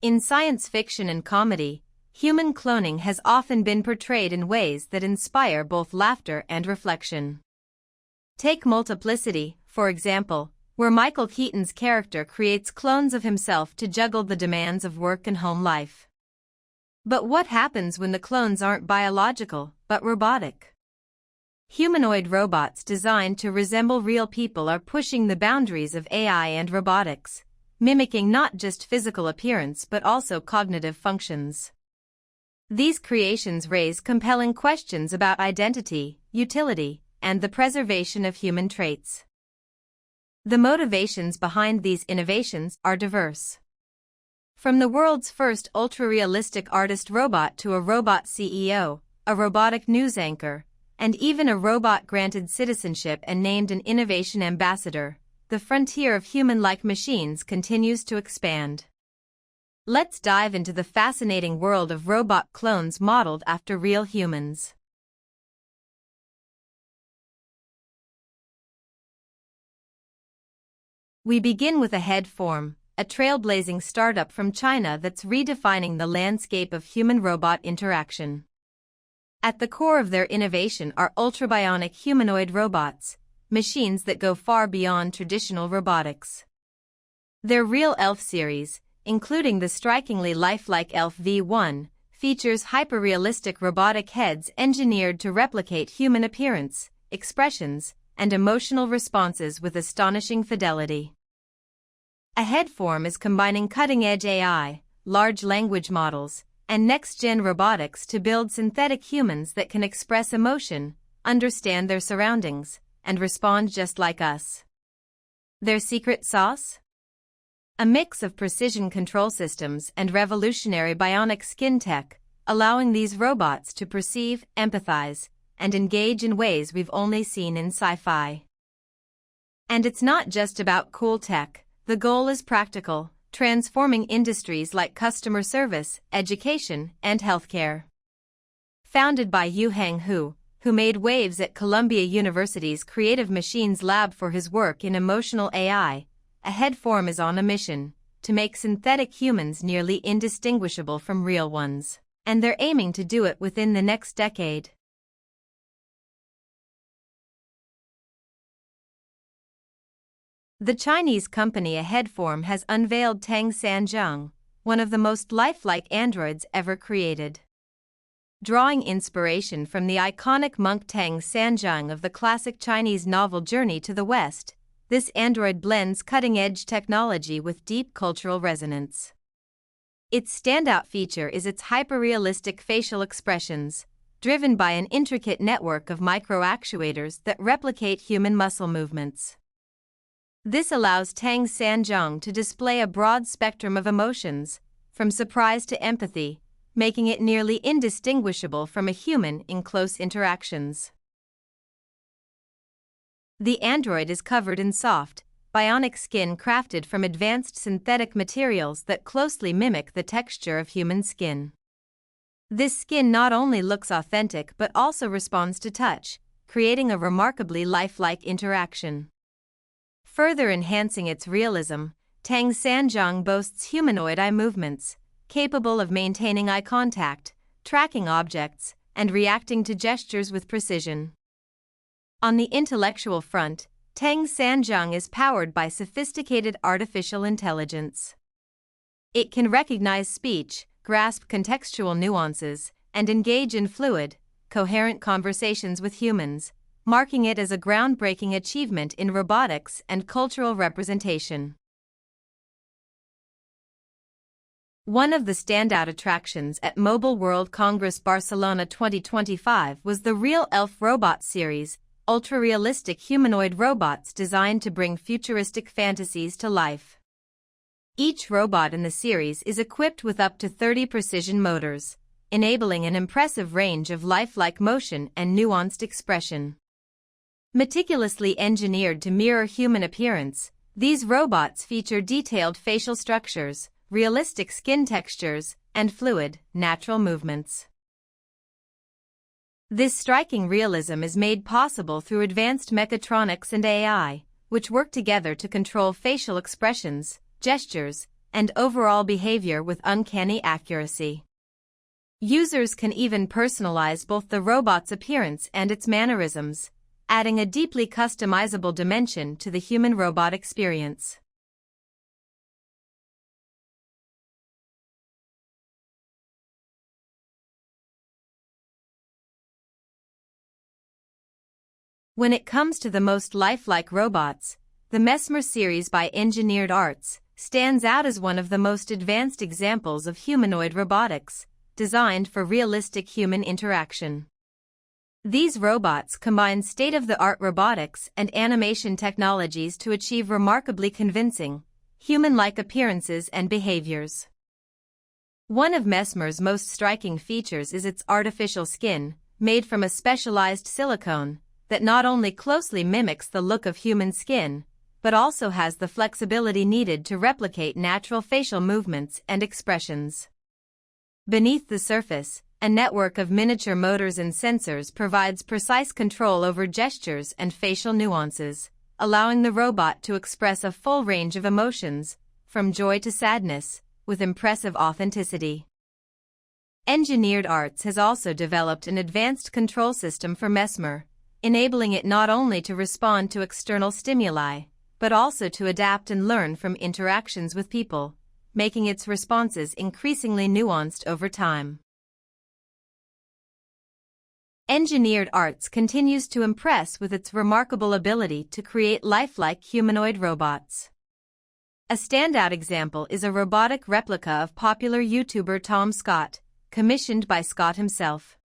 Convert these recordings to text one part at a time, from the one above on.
In science fiction and comedy, human cloning has often been portrayed in ways that inspire both laughter and reflection. Take Multiplicity, for example, where Michael Keaton's character creates clones of himself to juggle the demands of work and home life. But what happens when the clones aren't biological, but robotic? Humanoid robots designed to resemble real people are pushing the boundaries of AI and robotics, mimicking not just physical appearance but also cognitive functions. These creations raise compelling questions about identity, utility, and the preservation of human traits. The motivations behind these innovations are diverse. From the world's first ultra-realistic artist robot to a robot CEO, a robotic news anchor, and even a robot granted citizenship and named an innovation ambassador, the frontier of human-like machines continues to expand. Let's dive into the fascinating world of robot clones modeled after real humans. We begin with Aheadform, a trailblazing startup from China that's redefining the landscape of human-robot interaction. At the core of their innovation are ultrabionic humanoid robots, machines that go far beyond traditional robotics. Their Real Elf series, including the strikingly lifelike Elf V1, features hyper-realistic robotic heads engineered to replicate human appearance, expressions, and emotional responses with astonishing fidelity. Aheadform is combining cutting-edge AI, large language models, and next-gen robotics to build synthetic humans that can express emotion, understand their surroundings, and respond just like us. Their secret sauce? A mix of precision control systems and revolutionary bionic skin tech, allowing these robots to perceive, empathize, and engage in ways we've only seen in sci-fi. And it's not just about cool tech. The goal is practical, transforming industries like customer service, education, and healthcare. Founded by Yuhang Hu, who made waves at Columbia University's Creative Machines Lab for his work in emotional AI, Aheadform is on a mission to make synthetic humans nearly indistinguishable from real ones, and they're aiming to do it within the next decade. The Chinese company Aheadform has unveiled Tang Sanjiang, one of the most lifelike androids ever created. Drawing inspiration from the iconic monk Tang Sanjiang of the classic Chinese novel Journey to the West, this android blends cutting-edge technology with deep cultural resonance. Its standout feature is its hyper-realistic facial expressions, driven by an intricate network of micro-actuators that replicate human muscle movements. This allows Tang Sanjiang to display a broad spectrum of emotions, from surprise to empathy, making it nearly indistinguishable from a human in close interactions. The android is covered in soft, bionic skin crafted from advanced synthetic materials that closely mimic the texture of human skin. This skin not only looks authentic but also responds to touch, creating a remarkably lifelike interaction. Further enhancing its realism, Tang Sanjiang boasts humanoid eye movements, capable of maintaining eye contact, tracking objects, and reacting to gestures with precision. On the intellectual front, Tang Sanjiang is powered by sophisticated artificial intelligence. It can recognize speech, grasp contextual nuances, and engage in fluid, coherent conversations with humans, marking it as a groundbreaking achievement in robotics and cultural representation. One of the standout attractions at Mobile World Congress Barcelona 2025 was the Real Elf robot series, ultra-realistic humanoid robots designed to bring futuristic fantasies to life. Each robot in the series is equipped with up to 30 precision motors, enabling an impressive range of lifelike motion and nuanced expression. Meticulously engineered to mirror human appearance, these robots feature detailed facial structures, realistic skin textures, and fluid, natural movements. This striking realism is made possible through advanced mechatronics and AI, which work together to control facial expressions, gestures, and overall behavior with uncanny accuracy. Users can even personalize both the robot's appearance and its mannerisms, adding a deeply customizable dimension to the human-robot experience. When it comes to the most lifelike robots, the Mesmer series by Engineered Arts stands out as one of the most advanced examples of humanoid robotics, designed for realistic human interaction. These robots combine state-of-the-art robotics and animation technologies to achieve remarkably convincing, human-like appearances and behaviors. One of Mesmer's most striking features is its artificial skin, made from a specialized silicone, that not only closely mimics the look of human skin, but also has the flexibility needed to replicate natural facial movements and expressions. Beneath the surface, a network of miniature motors and sensors provides precise control over gestures and facial nuances, allowing the robot to express a full range of emotions, from joy to sadness, with impressive authenticity. Engineered Arts has also developed an advanced control system for Mesmer, enabling it not only to respond to external stimuli, but also to adapt and learn from interactions with people, making its responses increasingly nuanced over time. Engineered Arts continues to impress with its remarkable ability to create lifelike humanoid robots. A standout example is a robotic replica of popular YouTuber Tom Scott, commissioned by Scott himself.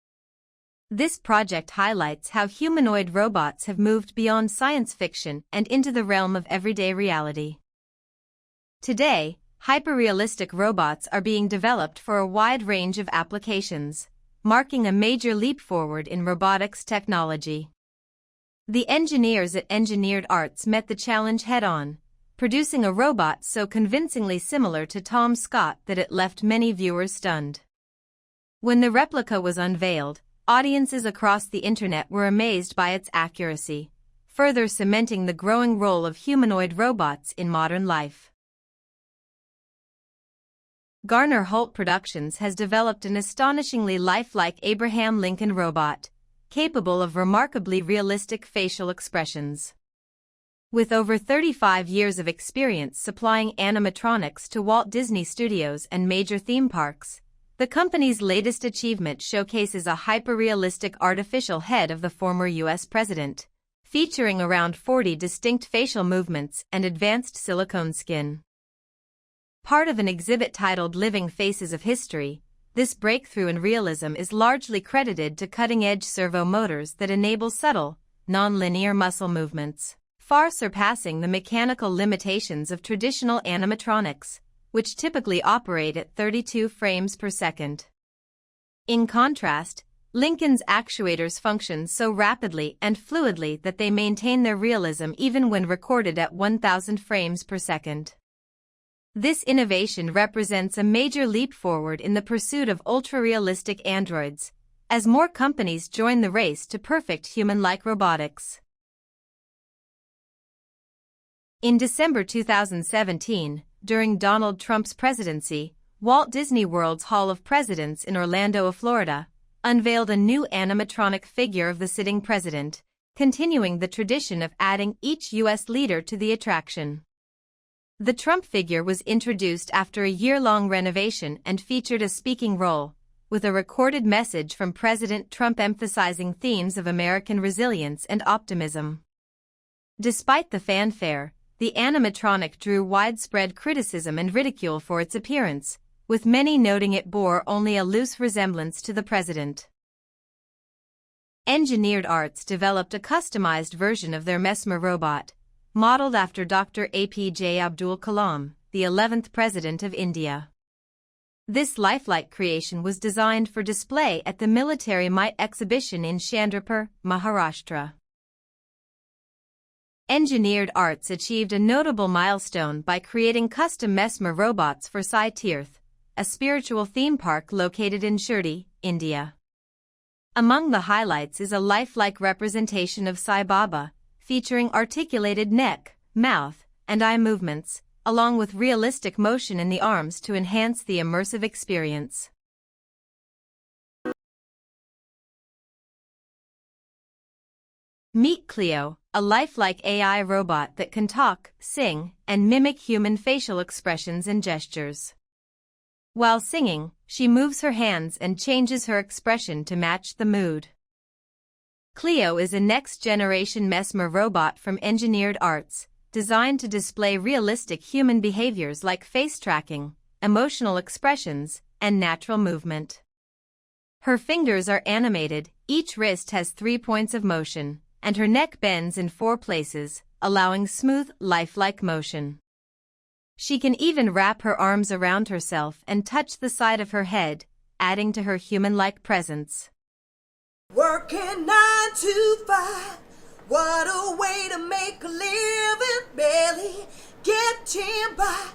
This project highlights how humanoid robots have moved beyond science fiction and into the realm of everyday reality. Today, hyper-realistic robots are being developed for a wide range of applications, marking a major leap forward in robotics technology. The engineers at Engineered Arts met the challenge head-on, producing a robot so convincingly similar to Tom Scott that it left many viewers stunned. When the replica was unveiled, audiences across the internet were amazed by its accuracy, further cementing the growing role of humanoid robots in modern life. Garner Holt Productions has developed an astonishingly lifelike Abraham Lincoln robot, capable of remarkably realistic facial expressions. With over 35 years of experience supplying animatronics to Walt Disney Studios and major theme parks, the company's latest achievement showcases a hyper-realistic artificial head of the former U.S. president, featuring around 40 distinct facial movements and advanced silicone skin. Part of an exhibit titled Living Faces of History, this breakthrough in realism is largely credited to cutting-edge servo motors that enable subtle, non-linear muscle movements, far surpassing the mechanical limitations of traditional animatronics, which typically operate at 32 frames per second. In contrast, Lincoln's actuators function so rapidly and fluidly that they maintain their realism even when recorded at 1,000 frames per second. This innovation represents a major leap forward in the pursuit of ultra-realistic androids, as more companies join the race to perfect human-like robotics. In December 2017, during Donald Trump's presidency, Walt Disney World's Hall of Presidents in Orlando, Florida, unveiled a new animatronic figure of the sitting president, continuing the tradition of adding each U.S. leader to the attraction. The Trump figure was introduced after a year-long renovation and featured a speaking role, with a recorded message from President Trump emphasizing themes of American resilience and optimism. Despite the fanfare, the animatronic drew widespread criticism and ridicule for its appearance, with many noting it bore only a loose resemblance to the president. Engineered Arts developed a customized version of their Mesmer robot, modeled after Dr. APJ Abdul Kalam, the 11th President of India. This lifelike creation was designed for display at the Military Might exhibition in Chandrapur, Maharashtra. Engineered Arts achieved a notable milestone by creating custom Mesmer robots for Sai Tirth, a spiritual theme park located in Shirdi, India. Among the highlights is a lifelike representation of Sai Baba, featuring articulated neck, mouth, and eye movements, along with realistic motion in the arms to enhance the immersive experience. Meet Clio, a lifelike AI robot that can talk, sing, and mimic human facial expressions and gestures. While singing, she moves her hands and changes her expression to match the mood. Clio is a next-generation Mesmer robot from Engineered Arts, designed to display realistic human behaviors like face tracking, emotional expressions, and natural movement. Her fingers are animated, each wrist has 3 points of motion, and her neck bends in 4 places, allowing smooth, lifelike motion. She can even wrap her arms around herself and touch the side of her head, adding to her human-like presence. Working 9 to 5, what a way to make a living, barely getting by.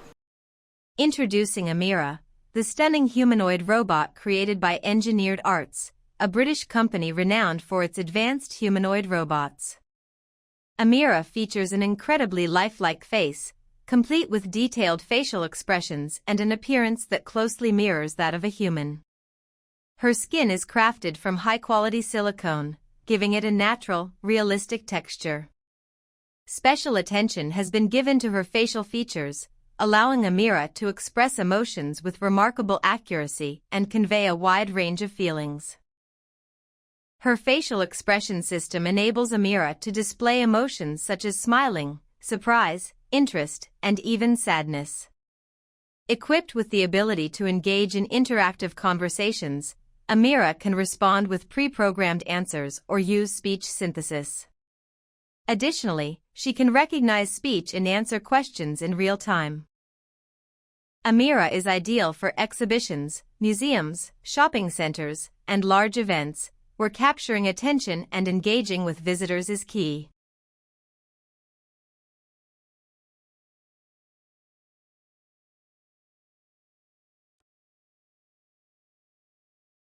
Introducing Amira, the stunning humanoid robot created by Engineered Arts, a British company renowned for its advanced humanoid robots. Amira features an incredibly lifelike face, complete with detailed facial expressions and an appearance that closely mirrors that of a human. Her skin is crafted from high-quality silicone, giving it a natural, realistic texture. Special attention has been given to her facial features, allowing Amira to express emotions with remarkable accuracy and convey a wide range of feelings. Her facial expression system enables Amira to display emotions such as smiling, surprise, interest, and even sadness. Equipped with the ability to engage in interactive conversations, Amira can respond with pre-programmed answers or use speech synthesis. Additionally, she can recognize speech and answer questions in real time. Amira is ideal for exhibitions, museums, shopping centers, and large events, where capturing attention and engaging with visitors is key.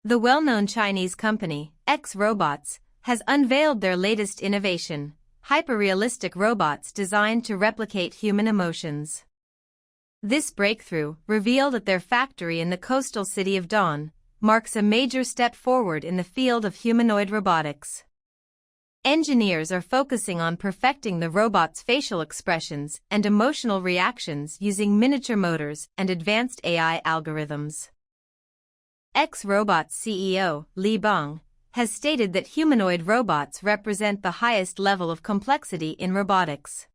The well-known Chinese company, X Robots, has unveiled their latest innovation, hyper-realistic robots designed to replicate human emotions. This breakthrough, revealed at their factory in the coastal city of Dawn, marks a major step forward in the field of humanoid robotics. Engineers are focusing on perfecting the robot's facial expressions and emotional reactions using miniature motors and advanced AI algorithms. X Robots CEO, Li Bong, has stated that humanoid robots represent the highest level of complexity in robotics.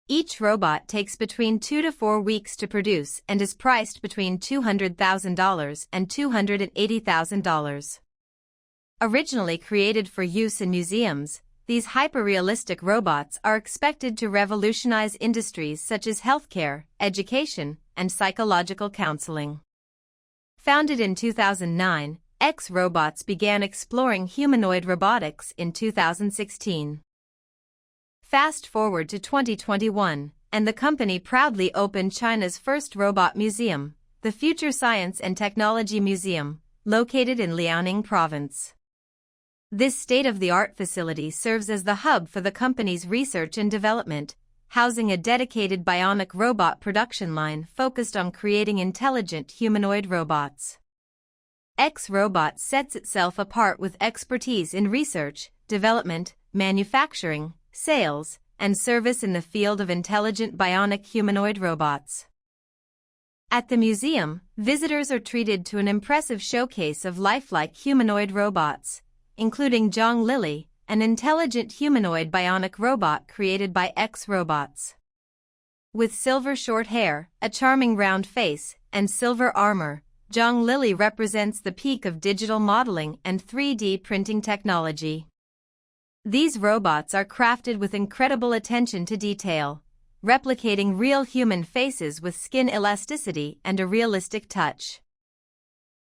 Each robot takes between 2 to 4 weeks to produce and is priced between $200,000 and $280,000. Originally created for use in museums, these hyper-realistic robots are expected to revolutionize industries such as healthcare, education, and psychological counseling. Founded in 2009, X Robots began exploring humanoid robotics in 2016. Fast forward to 2021, and the company proudly opened China's first robot museum, the Future Science and Technology Museum, located in Liaoning Province. This state-of-the-art facility serves as the hub for the company's research and development, housing a dedicated bionic robot production line focused on creating intelligent humanoid robots. X Robots sets itself apart with expertise in research, development, manufacturing, sales, and service in the field of intelligent bionic humanoid robots. At the museum, visitors are treated to an impressive showcase of lifelike humanoid robots, including Zhang Lily, an intelligent humanoid bionic robot created by X Robots. With silver short hair, a charming round face, and silver armor, Zhang Lily represents the peak of digital modeling and 3D printing technology. These robots are crafted with incredible attention to detail, replicating real human faces with skin elasticity and a realistic touch.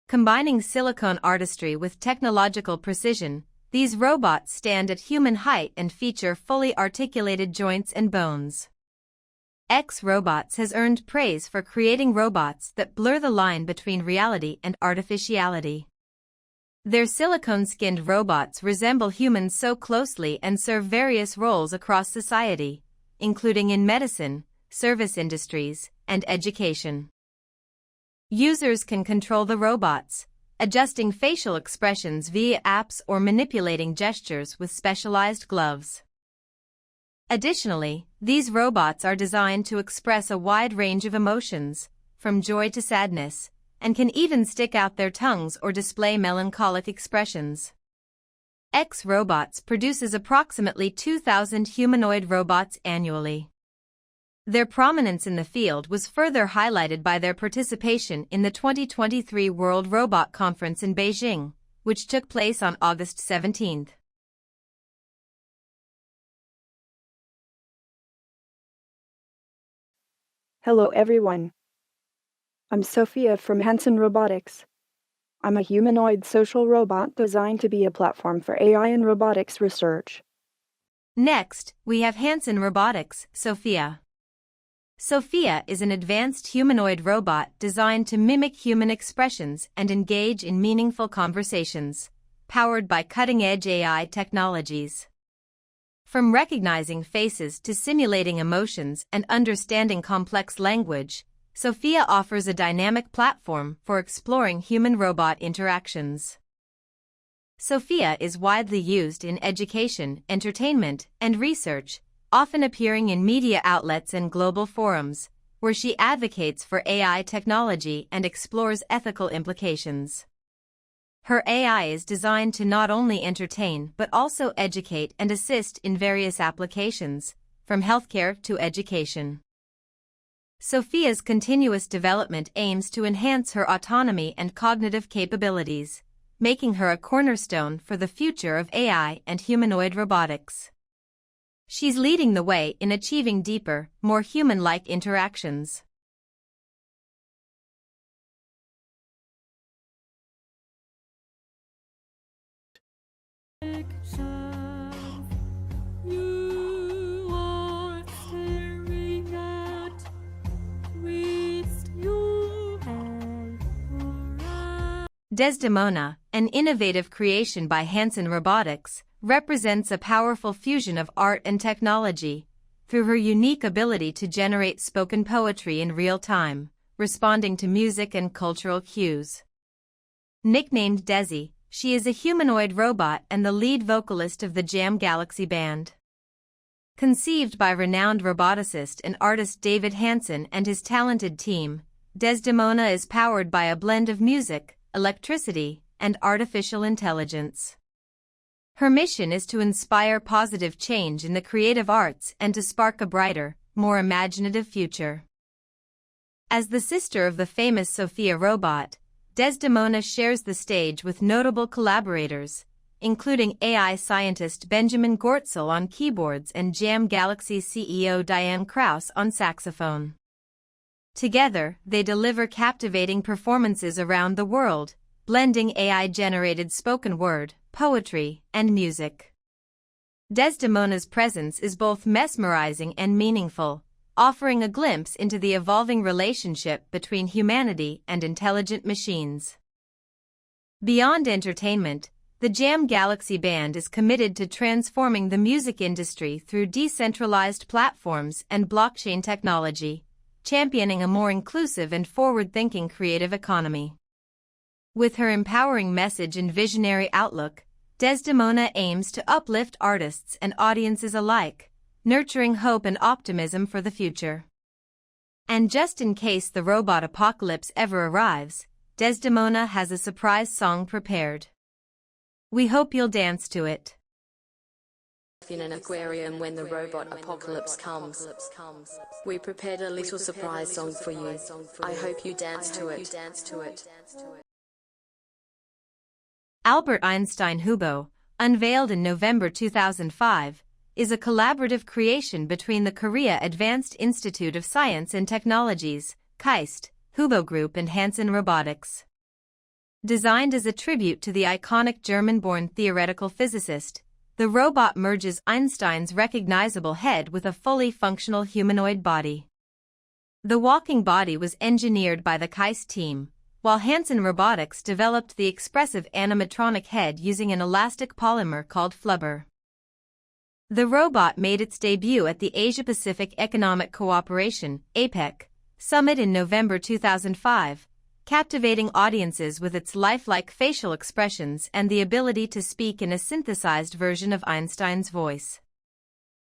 Combining silicone artistry with technological precision, these robots stand at human height and feature fully articulated joints and bones. X Robots has earned praise for creating robots that blur the line between reality and artificiality. Their silicone-skinned robots resemble humans so closely and serve various roles across society, including in medicine, service industries, and education. Users can control the robots, adjusting facial expressions via apps or manipulating gestures with specialized gloves. Additionally, these robots are designed to express a wide range of emotions, from joy to sadness, and can even stick out their tongues or display melancholic expressions. X Robots produces approximately 2,000 humanoid robots annually. Their prominence in the field was further highlighted by their participation in the 2023 World Robot Conference in Beijing, which took place on August 17. Hello everyone. I'm Sophia from Hansen Robotics. I'm a humanoid social robot designed to be a platform for AI and robotics research. Next, we have Hansen Robotics, Sophia. Sophia is an advanced humanoid robot designed to mimic human expressions and engage in meaningful conversations, powered by cutting-edge AI technologies. From recognizing faces to simulating emotions and understanding complex language, Sophia offers a dynamic platform for exploring human-robot interactions. Sophia is widely used in education, entertainment, and research, often appearing in media outlets and global forums, where she advocates for AI technology and explores ethical implications. Her AI is designed to not only entertain but also educate and assist in various applications, from healthcare to education. Sophia's continuous development aims to enhance her autonomy and cognitive capabilities, making her a cornerstone for the future of AI and humanoid robotics. She's leading the way in achieving deeper, more human-like interactions. Desdemona, an innovative creation by Hansen Robotics, represents a powerful fusion of art and technology, through her unique ability to generate spoken poetry in real time, responding to music and cultural cues. Nicknamed Desi, she is a humanoid robot and the lead vocalist of the Jam Galaxy band. Conceived by renowned roboticist and artist David Hansen and his talented team, Desdemona is powered by a blend of music, electricity, and artificial intelligence. Her mission is to inspire positive change in the creative arts and to spark a brighter, more imaginative future. As the sister of the famous Sophia robot, Desdemona shares the stage with notable collaborators, including AI scientist Benjamin Gortzel on keyboards and Jam Galaxy CEO Diane Krauss on saxophone. Together, they deliver captivating performances around the world, blending AI-generated spoken word, poetry, and music. Desdemona's presence is both mesmerizing and meaningful, offering a glimpse into the evolving relationship between humanity and intelligent machines. Beyond entertainment, the Jam Galaxy band is committed to transforming the music industry through decentralized platforms and blockchain technology, championing a more inclusive and forward-thinking creative economy. With her empowering message and visionary outlook, Desdemona aims to uplift artists and audiences alike, nurturing hope and optimism for the future. And just in case the robot apocalypse ever arrives, Desdemona has a surprise song prepared. We hope you'll dance to it. In an aquarium when the robot apocalypse comes. We prepared a little surprise song for you. I hope you dance to it. Albert Einstein Hubo, unveiled in November 2005, is a collaborative creation between the Korea Advanced Institute of Science and Technologies, KAIST, Hubo Group and Hansen Robotics. Designed as a tribute to the iconic German-born theoretical physicist, the robot merges Einstein's recognizable head with a fully functional humanoid body. The walking body was engineered by the KAIST team, while Hansen Robotics developed the expressive animatronic head using an elastic polymer called flubber. The robot made its debut at the Asia-Pacific Economic Cooperation (APEC) Summit in November 2005, captivating audiences with its lifelike facial expressions and the ability to speak in a synthesized version of Einstein's voice.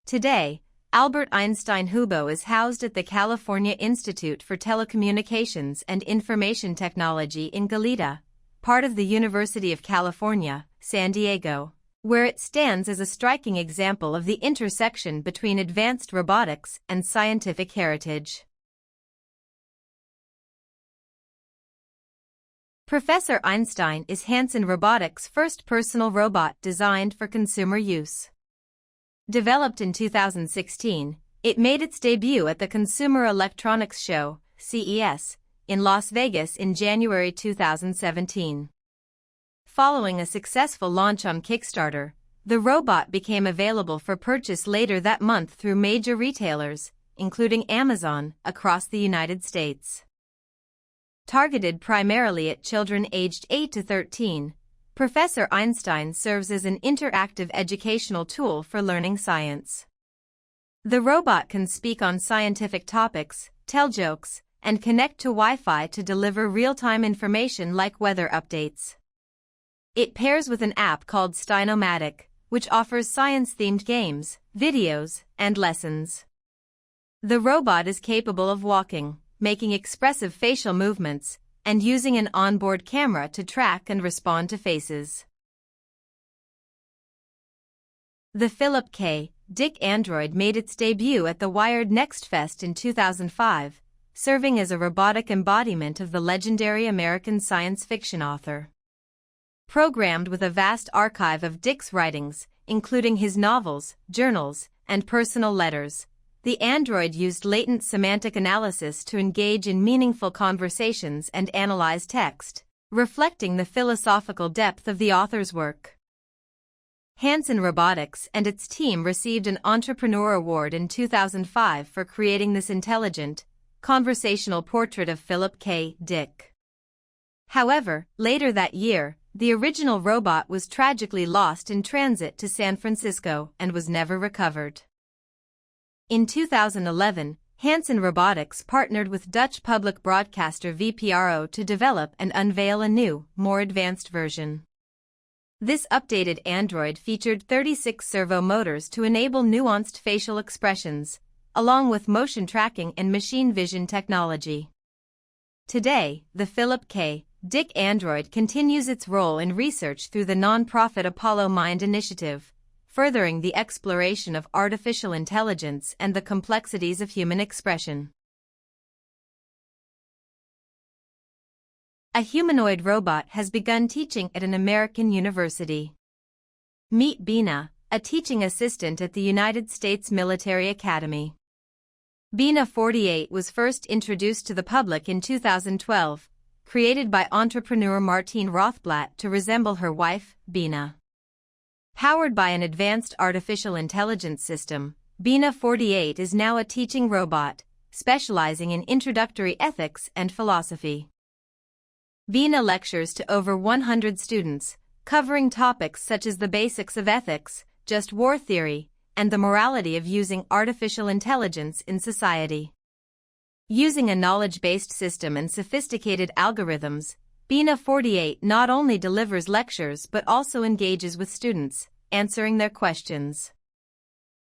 Today, Albert Einstein Hubo is housed at the California Institute for Telecommunications and Information Technology in Goleta, part of the University of California, San Diego, where it stands as a striking example of the intersection between advanced robotics and scientific heritage. Professor Einstein is Hansen Robotics' first personal robot designed for consumer use. Developed in 2016, it made its debut at the Consumer Electronics Show, CES, in Las Vegas in January 2017. Following a successful launch on Kickstarter, the robot became available for purchase later that month through major retailers, including Amazon, across the United States. Targeted primarily at children aged 8 to 13, Professor Einstein serves as an interactive educational tool for learning science. The robot can speak on scientific topics, tell jokes, and connect to Wi-Fi to deliver real-time information like weather updates. It pairs with an app called Steinomatic, which offers science-themed games, videos, and lessons. The robot is capable of walking, making expressive facial movements, and using an onboard camera to track and respond to faces. The Philip K. Dick android made its debut at the Wired Next Fest in 2005, serving as a robotic embodiment of the legendary American science fiction author. Programmed with a vast archive of Dick's writings, including his novels, journals, and personal letters, the android used latent semantic analysis to engage in meaningful conversations and analyze text, reflecting the philosophical depth of the author's work. Hansen Robotics and its team received an Entrepreneur Award in 2005 for creating this intelligent, conversational portrait of Philip K. Dick. However, later that year, the original robot was tragically lost in transit to San Francisco and was never recovered. In 2011, Hansen Robotics partnered with Dutch public broadcaster VPRO to develop and unveil a new, more advanced version. This updated android featured 36 servo motors to enable nuanced facial expressions, along with motion tracking and machine vision technology. Today, the Philip K. Dick android continues its role in research through the nonprofit Apollo Mind Initiative, furthering the exploration of artificial intelligence and the complexities of human expression. A humanoid robot has begun teaching at an American university. Meet Bina, a teaching assistant at the United States Military Academy. Bina 48 was first introduced to the public in 2012, created by entrepreneur Martine Rothblatt to resemble her wife, Bina. Powered by an advanced artificial intelligence system, Bina 48 is now a teaching robot, specializing in introductory ethics and philosophy. Bina lectures to over 100 students, covering topics such as the basics of ethics, just war theory, and the morality of using artificial intelligence in society. Using a knowledge-based system and sophisticated algorithms, Bina 48 not only delivers lectures but also engages with students, answering their questions.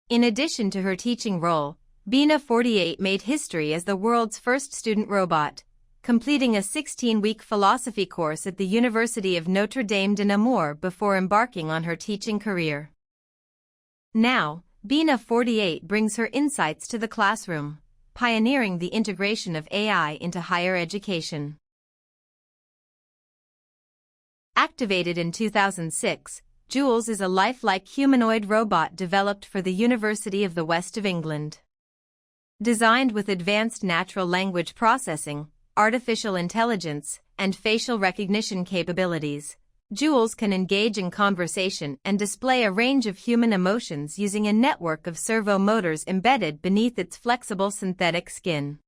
In addition to her teaching role, Bina 48 made history as the world's first student robot, completing a 16-week philosophy course at the University of Notre Dame de Namur before embarking on her teaching career. Now, Bina 48 brings her insights to the classroom, pioneering the integration of AI into higher education. Activated in 2006, Jules is a lifelike humanoid robot developed for the University of the West of England. Designed with advanced natural language processing, artificial intelligence, and facial recognition capabilities, Jules can engage in conversation and display a range of human emotions using a network of servo motors embedded beneath its flexible synthetic skin.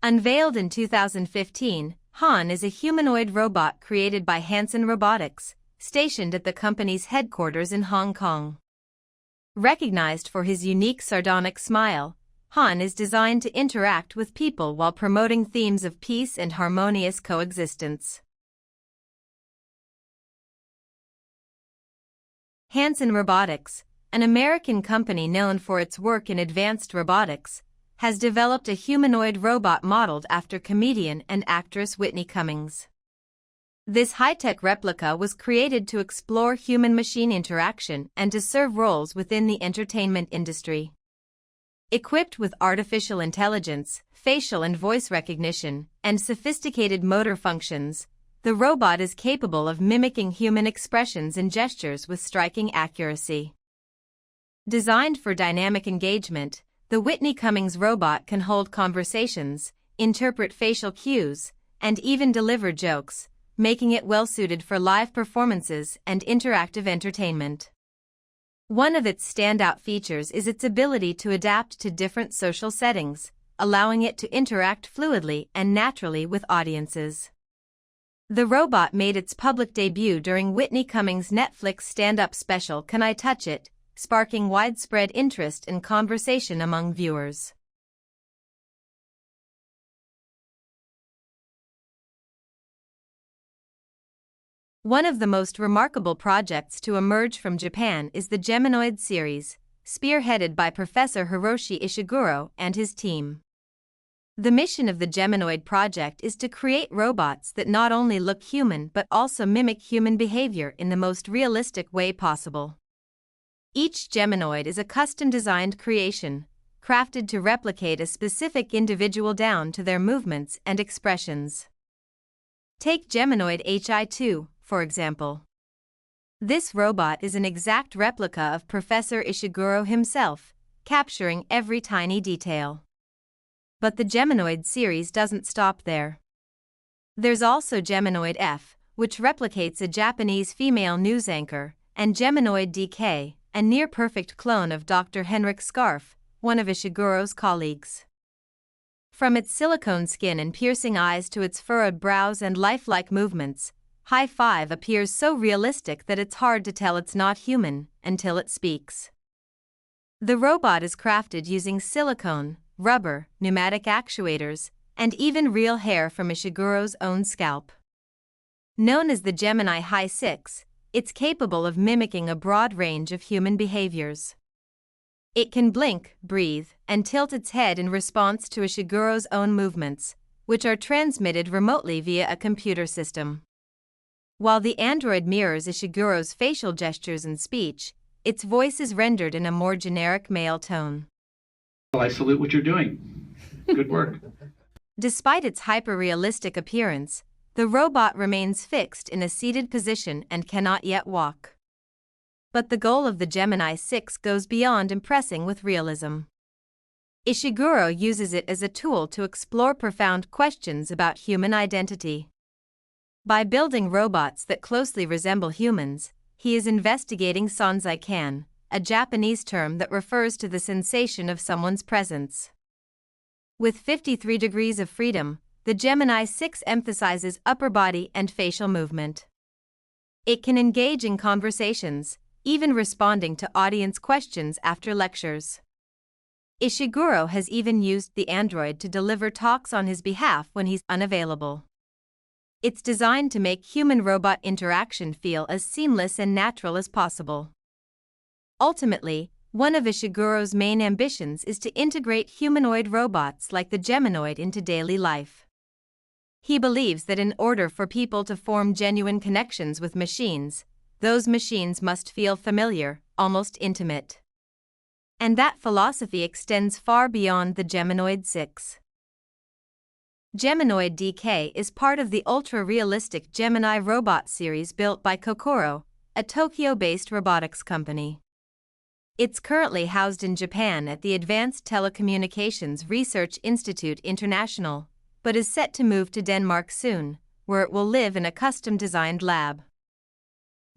Unveiled in 2015, Han is a humanoid robot created by Hansen Robotics, stationed at the company's headquarters in Hong Kong. Recognized for his unique sardonic smile, Han is designed to interact with people while promoting themes of peace and harmonious coexistence. Hansen Robotics, an American company known for its work in advanced robotics, has developed a humanoid robot modeled after comedian and actress Whitney Cummings. This high-tech replica was created to explore human-machine interaction and to serve roles within the entertainment industry. Equipped with artificial intelligence, facial and voice recognition, and sophisticated motor functions, the robot is capable of mimicking human expressions and gestures with striking accuracy. Designed for dynamic engagement, the Whitney Cummings robot can hold conversations, interpret facial cues, and even deliver jokes, making it well-suited for live performances and interactive entertainment. One of its standout features is its ability to adapt to different social settings, allowing it to interact fluidly and naturally with audiences. The robot made its public debut during Whitney Cummings' Netflix stand-up special Can I Touch It?, sparking widespread interest and conversation among viewers. One of the most remarkable projects to emerge from Japan is the Geminoid series, spearheaded by Professor Hiroshi Ishiguro and his team. The mission of the Geminoid project is to create robots that not only look human but also mimic human behavior in the most realistic way possible. Each Geminoid is a custom-designed creation, crafted to replicate a specific individual down to their movements and expressions. Take Geminoid HI2, for example. This robot is an exact replica of Professor Ishiguro himself, capturing every tiny detail. But the Geminoid series doesn't stop there. There's also Geminoid F, which replicates a Japanese female news anchor, and Geminoid DK, a near-perfect clone of Dr. Henrik Scarf, one of Ishiguro's colleagues. From its silicone skin and piercing eyes to its furrowed brows and lifelike movements, High Five appears so realistic that it's hard to tell it's not human until it speaks. The robot is crafted using silicone, rubber, pneumatic actuators, and even real hair from Ishiguro's own scalp. Known as the Gemini High 6, it's capable of mimicking a broad range of human behaviors. It can blink, breathe, and tilt its head in response to Ishiguro's own movements, which are transmitted remotely via a computer system. While the android mirrors Ishiguro's facial gestures and speech, its voice is rendered in a more generic male tone. Well, I salute what you're doing. Good work. Despite its hyper-realistic appearance, the robot remains fixed in a seated position and cannot yet walk. But the goal of the Gemini 6 goes beyond impressing with realism. Ishiguro uses it as a tool to explore profound questions about human identity. By building robots that closely resemble humans, he is investigating Sanzai-kan, a Japanese term that refers to the sensation of someone's presence. With 53 degrees of freedom, the Gemini 6 emphasizes upper body and facial movement. It can engage in conversations, even responding to audience questions after lectures. Ishiguro has even used the android to deliver talks on his behalf when he's unavailable. It's designed to make human-robot interaction feel as seamless and natural as possible. Ultimately, one of Ishiguro's main ambitions is to integrate humanoid robots like the Geminoid into daily life. He believes that in order for people to form genuine connections with machines, those machines must feel familiar, almost intimate. And that philosophy extends far beyond the Geminoid 6. Geminoid DK is part of the ultra-realistic Gemini robot series built by Kokoro, a Tokyo-based robotics company. It's currently housed in Japan at the Advanced Telecommunications Research Institute International, but is set to move to Denmark soon, where it will live in a custom-designed lab.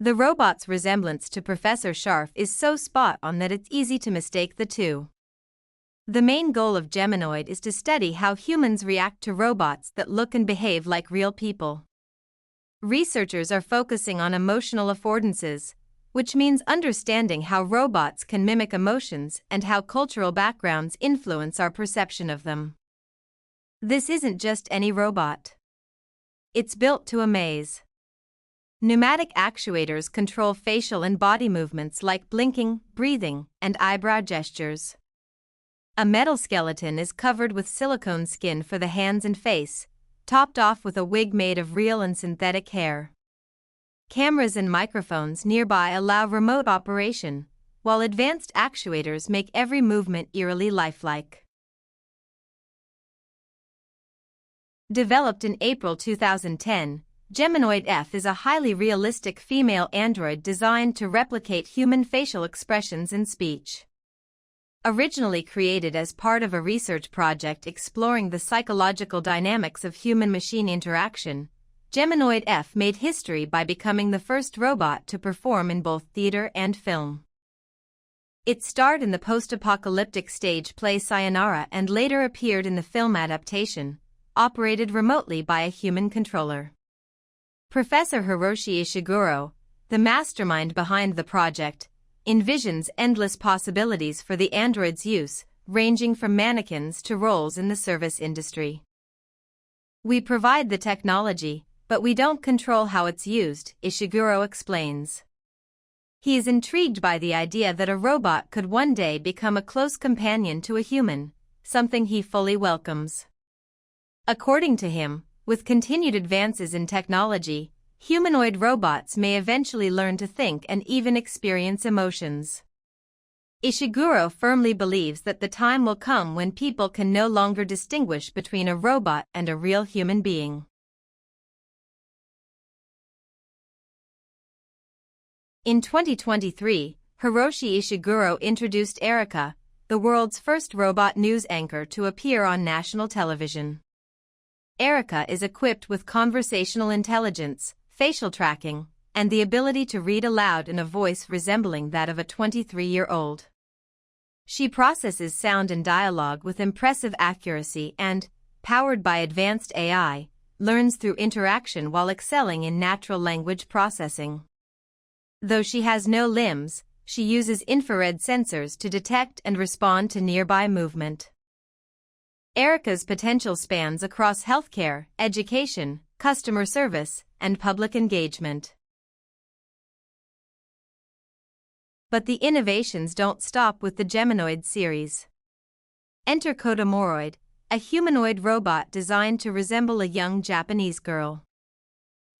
The robot's resemblance to Professor Sharf is so spot-on that it's easy to mistake the two. The main goal of Geminoid is to study how humans react to robots that look and behave like real people. researchers are focusing on emotional affordances, which means understanding how robots can mimic emotions and how cultural backgrounds influence our perception of them. This isn't just any robot. It's built to amaze. Pneumatic actuators control facial and body movements like blinking, breathing, and eyebrow gestures. A metal skeleton is covered with silicone skin for the hands and face, topped off with a wig made of real and synthetic hair. Cameras and microphones nearby allow remote operation, while advanced actuators make every movement eerily lifelike. Developed in April 2010, Geminoid F is a highly realistic female android designed to replicate human facial expressions and speech. Originally created as part of a research project exploring the psychological dynamics of human-machine interaction, Geminoid F made history by becoming the first robot to perform in both theater and film. It starred in the post-apocalyptic stage play Sayonara and later appeared in the film adaptation, operated remotely by a human controller. Professor Hiroshi Ishiguro, the mastermind behind the project, envisions endless possibilities for the android's use, ranging from mannequins to roles in the service industry. We provide the technology, but we don't control how it's used, Ishiguro explains. He is intrigued by the idea that a robot could one day become a close companion to a human, something he fully welcomes. According to him, with continued advances in technology, humanoid robots may eventually learn to think and even experience emotions. Ishiguro firmly believes that the time will come when people can no longer distinguish between a robot and a real human being. In 2023, Hiroshi Ishiguro introduced Erica, the world's first robot news anchor to appear on national television. Erica is equipped with conversational intelligence, facial tracking, and the ability to read aloud in a voice resembling that of a 23-year-old. She processes sound and dialogue with impressive accuracy and, powered by advanced AI, learns through interaction while excelling in natural language processing. Though she has no limbs, she uses infrared sensors to detect and respond to nearby movement. Erica's potential spans across healthcare, education, customer service, and public engagement. But the innovations don't stop with the Geminoid series. Enter Kodomoroid, a humanoid robot designed to resemble a young Japanese girl.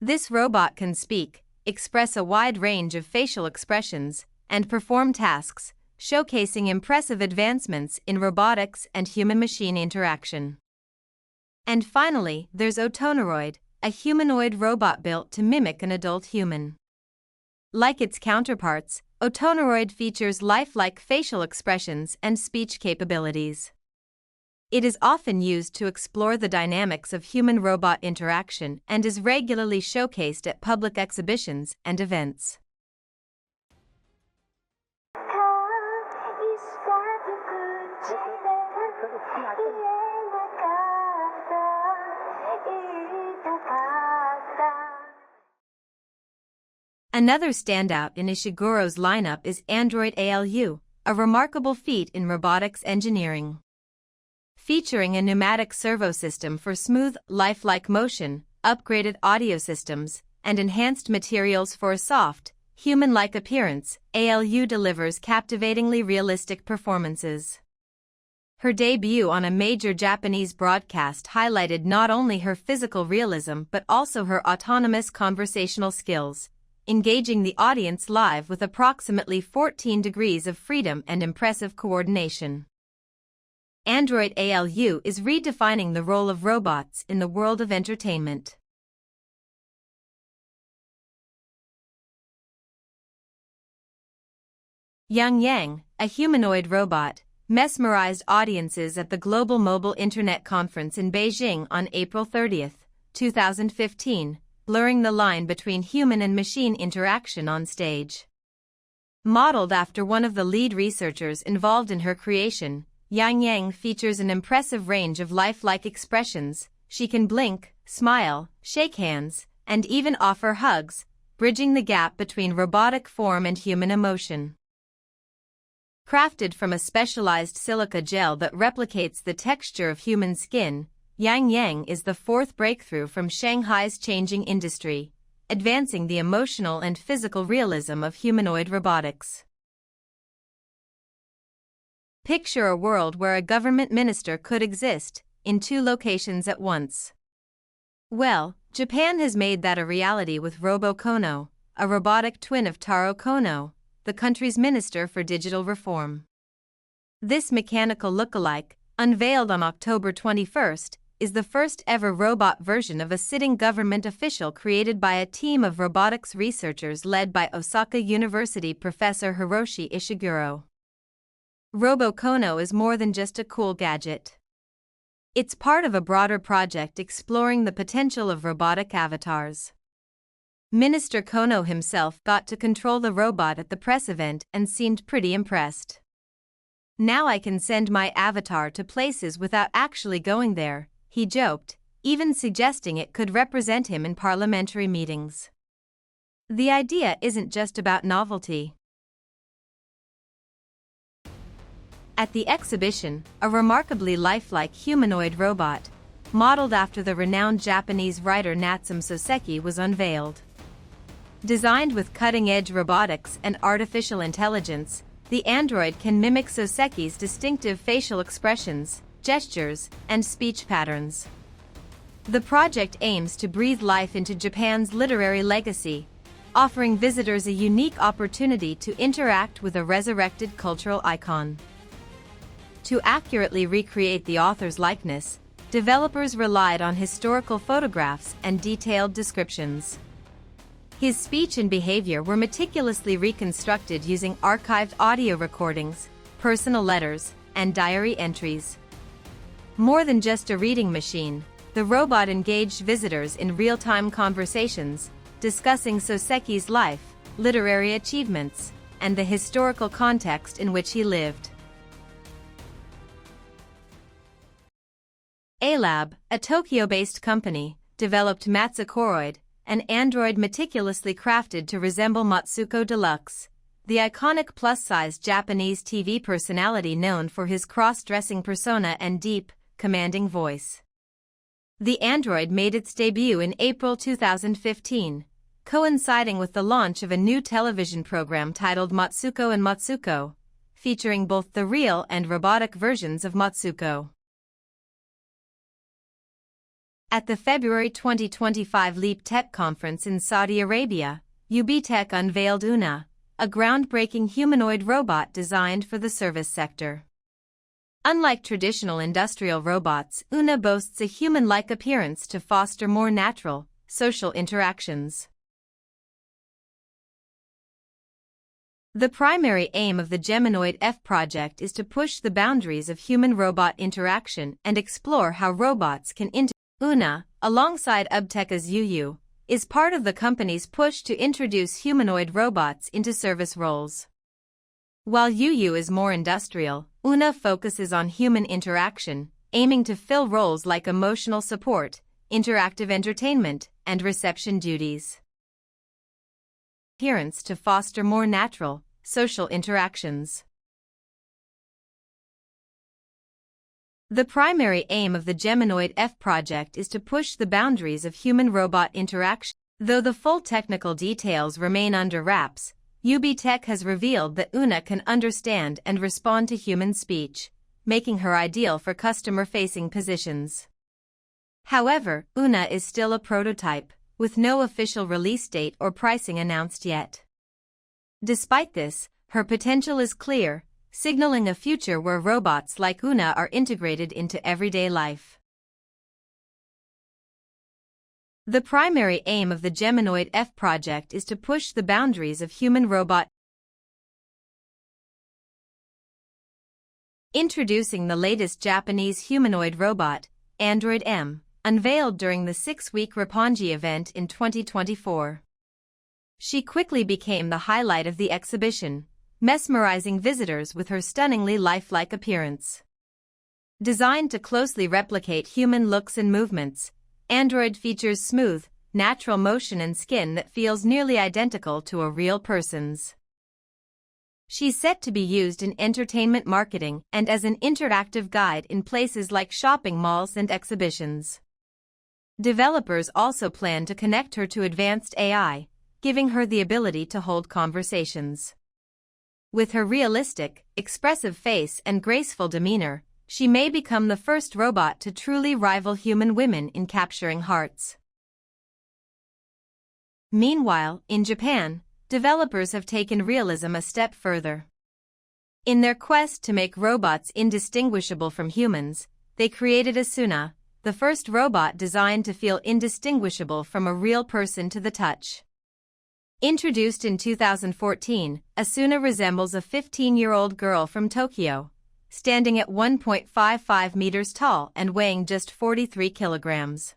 This robot can speak, express a wide range of facial expressions, and perform tasks, showcasing impressive advancements in robotics and human-machine interaction. And finally, there's Otonoroid, a humanoid robot built to mimic an adult human. Like its counterparts, Otonoroid features lifelike facial expressions and speech capabilities. It is often used to explore the dynamics of human-robot interaction and is regularly showcased at public exhibitions and events. Another standout in Ishiguro's lineup is Android ALU, a remarkable feat in robotics engineering. Featuring a pneumatic servo system for smooth, lifelike motion, upgraded audio systems, and enhanced materials for a soft, human-like appearance, ALU delivers captivatingly realistic performances. Her debut on a major Japanese broadcast highlighted not only her physical realism but also her autonomous conversational skills, engaging the audience live with approximately 14 degrees of freedom and impressive coordination. Android ALU is redefining the role of robots in the world of entertainment. Yangyang, a humanoid robot, mesmerized audiences at the Global Mobile Internet Conference in Beijing on April 30, 2015, blurring the line between human and machine interaction on stage. Modeled after one of the lead researchers involved in her creation, Yangyang features an impressive range of lifelike expressions. She can blink, smile, shake hands, and even offer hugs, bridging the gap between robotic form and human emotion. Crafted from a specialized silica gel that replicates the texture of human skin, Yangyang is the fourth breakthrough from Shanghai's changing industry, advancing the emotional and physical realism of humanoid robotics. Picture a world where a government minister could exist in two locations at once. Well, Japan has made that a reality with Robocono, a robotic twin of Taro Kono, the country's Minister for Digital Reform. This mechanical lookalike, unveiled on October 21st, is the first ever robot version of a sitting government official created by a team of robotics researchers led by Osaka University professor Hiroshi Ishiguro. Robocono is more than just a cool gadget. It's part of a broader project exploring the potential of robotic avatars. Minister Kono himself got to control the robot at the press event and seemed pretty impressed. "Now I can send my avatar to places without actually going there," he joked, even suggesting it could represent him in parliamentary meetings. The idea isn't just about novelty. At the exhibition, a remarkably lifelike humanoid robot, modeled after the renowned Japanese writer Natsume Soseki, was unveiled. Designed with cutting-edge robotics and artificial intelligence, the android can mimic Soseki's distinctive facial expressions, gestures, and speech patterns. The project aims to breathe life into Japan's literary legacy, offering visitors a unique opportunity to interact with a resurrected cultural icon. To accurately recreate the author's likeness, developers relied on historical photographs and detailed descriptions. His speech and behavior were meticulously reconstructed using archived audio recordings, personal letters, and diary entries. More than just a reading machine, the robot engaged visitors in real-time conversations, discussing Soseki's life, literary achievements, and the historical context in which he lived. Alab, a Tokyo-based company, developed Matsukoroid, an android meticulously crafted to resemble Matsuko Deluxe, the iconic plus-size Japanese TV personality known for his cross-dressing persona and deep, commanding voice. The android made its debut in April 2015, coinciding with the launch of a new television program titled Matsuko and Matsuko, featuring both the real and robotic versions of Matsuko. At the February 2025 Leap Tech Conference in Saudi Arabia, UB Tech unveiled Una, a groundbreaking humanoid robot designed for the service sector. Unlike traditional industrial robots, Una boasts a human-like appearance to foster more natural, social interactions. The primary aim of the Geminoid F project is to push the boundaries of human-robot interaction and explore how robots can integrate. Una, alongside UBTECH's UU, is part of the company's push to introduce humanoid robots into service roles. While UU is more industrial, Una focuses on human interaction, aiming to fill roles like emotional support, interactive entertainment, and reception duties. Appearance to foster more natural, social interactions. The primary aim of the Geminoid F project is to push the boundaries of human-robot interaction. Though the full technical details remain under wraps, UB Tech has revealed that Una can understand and respond to human speech, making her ideal for customer-facing positions. However, Una is still a prototype, with no official release date or pricing announced yet. Despite this, her potential is clear, signaling a future where robots like Una are integrated into everyday life. The primary aim of the Geminoid F project is to push the boundaries of human-robot. Introducing the latest Japanese humanoid robot, Android M, unveiled during the 6-week Roppongi event in 2024. She quickly became the highlight of the exhibition, mesmerizing visitors with her stunningly lifelike appearance. Designed to closely replicate human looks and movements, Android features smooth, natural motion and skin that feels nearly identical to a real person's. She's set to be used in entertainment marketing and as an interactive guide in places like shopping malls and exhibitions. Developers also plan to connect her to advanced AI, giving her the ability to hold conversations. With her realistic, expressive face and graceful demeanor, she may become the first robot to truly rival human women in capturing hearts. Meanwhile, in Japan, developers have taken realism a step further. In their quest to make robots indistinguishable from humans, they created Asuna, the first robot designed to feel indistinguishable from a real person to the touch. Introduced in 2014, Asuna resembles a 15-year-old girl from Tokyo, standing at 1.55 meters tall and weighing just 43 kilograms.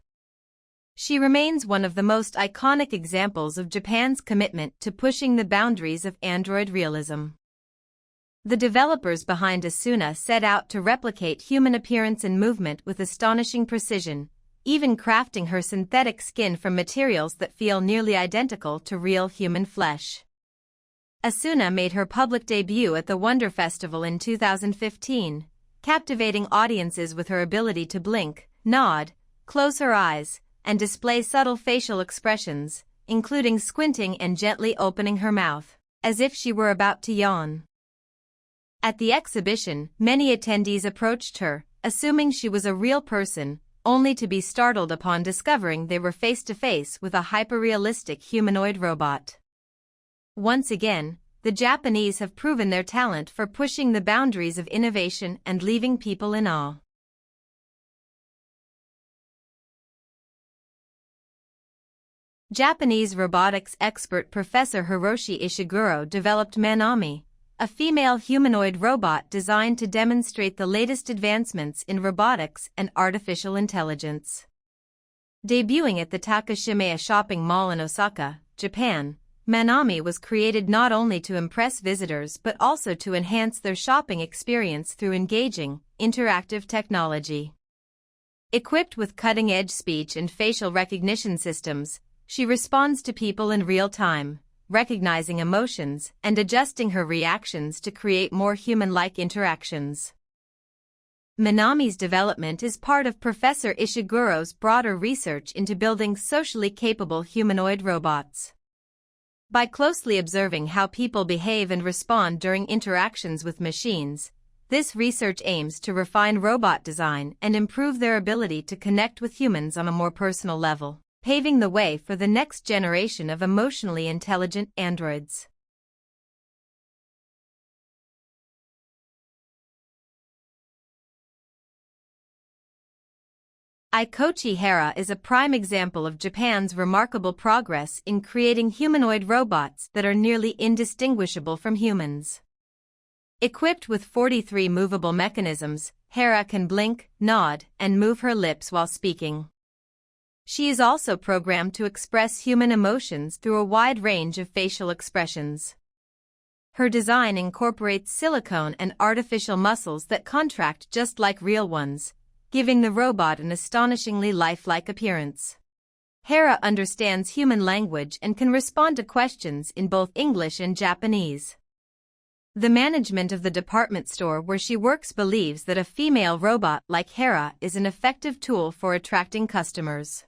She remains one of the most iconic examples of Japan's commitment to pushing the boundaries of android realism. The developers behind Asuna set out to replicate human appearance and movement with astonishing precision, even crafting her synthetic skin from materials that feel nearly identical to real human flesh. Asuna made her public debut at the Wonder Festival in 2015, captivating audiences with her ability to blink, nod, close her eyes, and display subtle facial expressions, including squinting and gently opening her mouth, as if she were about to yawn. At the exhibition, many attendees approached her, assuming she was a real person, only to be startled upon discovering they were face-to-face with a hyper-realistic humanoid robot. Once again, the Japanese have proven their talent for pushing the boundaries of innovation and leaving people in awe. Japanese robotics expert Professor Hiroshi Ishiguro developed Manami, a female humanoid robot designed to demonstrate the latest advancements in robotics and artificial intelligence. Debuting at the Takashimaya shopping mall in Osaka, Japan, Manami was created not only to impress visitors but also to enhance their shopping experience through engaging, interactive technology. Equipped with cutting-edge speech and facial recognition systems, she responds to people in real time, recognizing emotions and adjusting her reactions to create more human-like interactions. Manami's development is part of Professor Ishiguro's broader research into building socially capable humanoid robots. By closely observing how people behave and respond during interactions with machines, this research aims to refine robot design and improve their ability to connect with humans on a more personal level, paving the way for the next generation of emotionally intelligent androids. Ikochi Hera is a prime example of Japan's remarkable progress in creating humanoid robots that are nearly indistinguishable from humans. Equipped with 43 movable mechanisms, Hera can blink, nod, and move her lips while speaking. She is also programmed to express human emotions through a wide range of facial expressions. Her design incorporates silicone and artificial muscles that contract just like real ones, giving the robot an astonishingly lifelike appearance. Hera understands human language and can respond to questions in both English and Japanese. The management of the department store where she works believes that a female robot like Hera is an effective tool for attracting customers.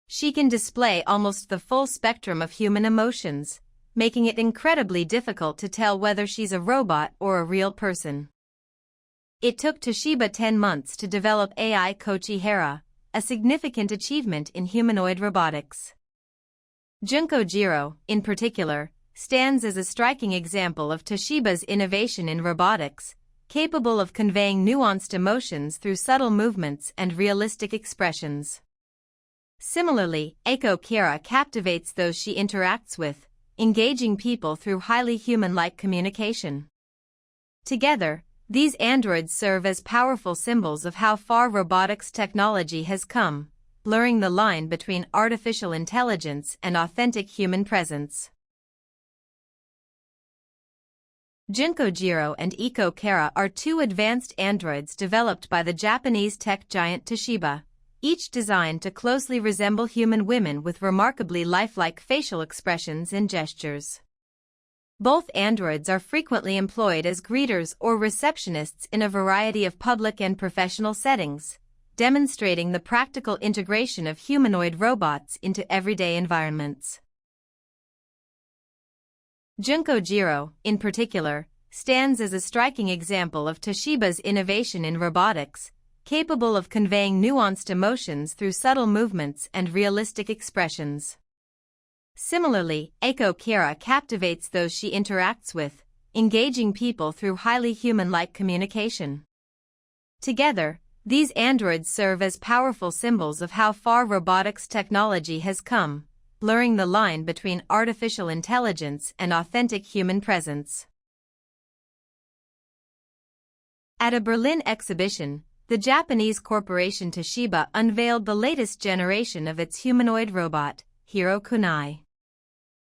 She can display almost the full spectrum of human emotions, making it incredibly difficult to tell whether she's a robot or a real person. It took Toshiba 10 months to develop AI Kochi Hera, a significant achievement in humanoid robotics. Junko Jiro, in particular, stands as a striking example of Toshiba's innovation in robotics, capable of conveying nuanced emotions through subtle movements and realistic expressions. Similarly, Eiko Kira captivates those she interacts with, engaging people through highly human-like communication. Together, these androids serve as powerful symbols of how far robotics technology has come, blurring the line between artificial intelligence and authentic human presence. Junko Jiro and Eiko Kara are two advanced androids developed by the Japanese tech giant Toshiba, each designed to closely resemble human women with remarkably lifelike facial expressions and gestures. Both androids are frequently employed as greeters or receptionists in a variety of public and professional settings, demonstrating the practical integration of humanoid robots into everyday environments. Junko Jiro, in particular, stands as a striking example of Toshiba's innovation in robotics, capable of conveying nuanced emotions through subtle movements and realistic expressions. Similarly, Eiko Kira captivates those she interacts with, engaging people through highly human-like communication. Together, these androids serve as powerful symbols of how far robotics technology has come, blurring the line between artificial intelligence and authentic human presence. At a Berlin exhibition, the Japanese corporation Toshiba unveiled the latest generation of its humanoid robot, Hiro Kunai.